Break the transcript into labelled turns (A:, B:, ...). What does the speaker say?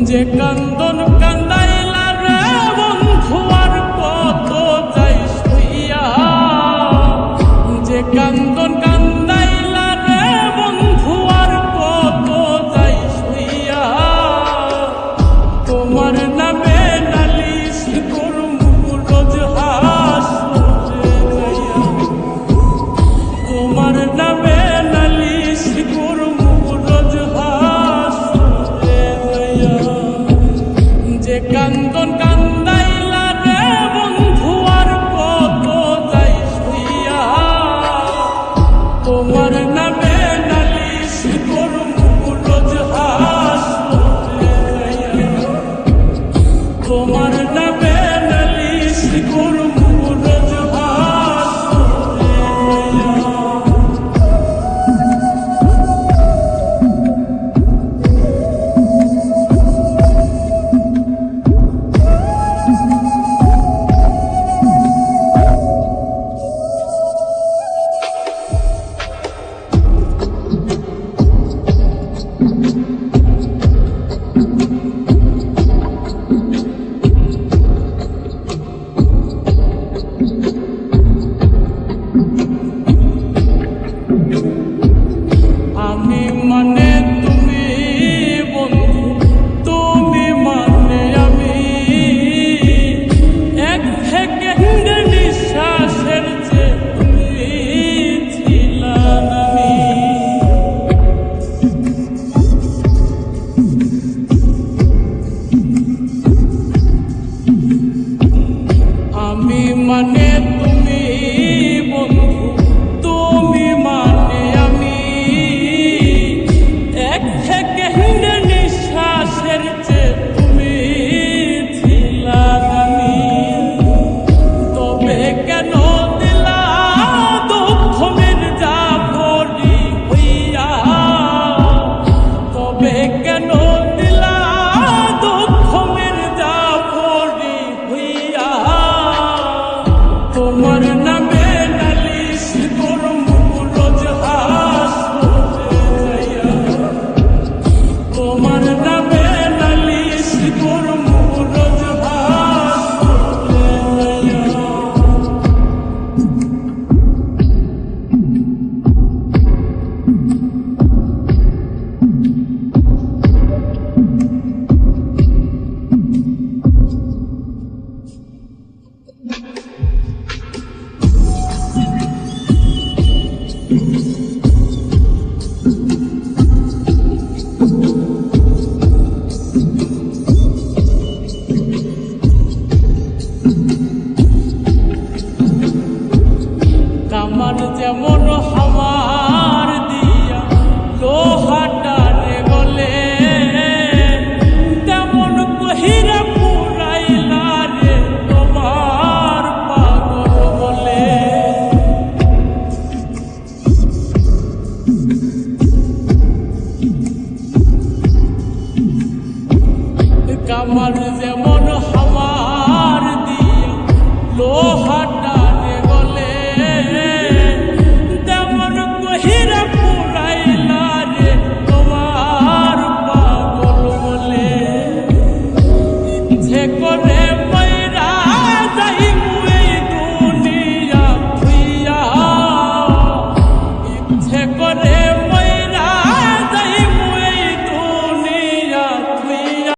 A: যে কান্দন কান্দাইলা রে বন্ধু আর কত যাই শুইয়া, যে কান্দন কান্দাইলা রে বন্ধু আর কত যাই শুইয়া, তোমার নামে নালিশ করমু রোজ হাসরে যাইয়া, তোমার নামে নালিশ করমু রোজ হাসরে যাইয়া, যে কান্দন কান্দাইলা রে বন্ধু আর কত যাই শুইয়া, তোমার নামে নালিশ করমু রোজ হাসরে যাইয়া, তোমার নামে নালিশ করমু রোজ হাসরে যাইয়া। আমি মানে তুমি বন্ধু, তুমি মানে আমি, এক সেকেন্ড নিঃশ্বাসের যে তুমি ছিলা আমি, আমি মানে তুমি বন্ধু, তুমি মানে আমি, এক সেকেন্ড নিঃশ্বাসের যে তুমি ছিলা আমি, তবে কেন দিলা দুঃখ মির্জাফরি হইয়া, তবে কেন দিলা দুঃখ মির্জাফরি হইয়া, তোমার নামে নালিশ করমু রোজ হাসরে যাইয়া, তোমার নামে নালিশ করমু রোজ হাসরে যাইয়া। কামান যেমন হাওয়ার দিয়া লোহাটারে গলে, তেমন কহিরা পুরাইলা রে তোমার পাগল বলে, কামান যেমন হাওয়ার দিয়া লোহাটা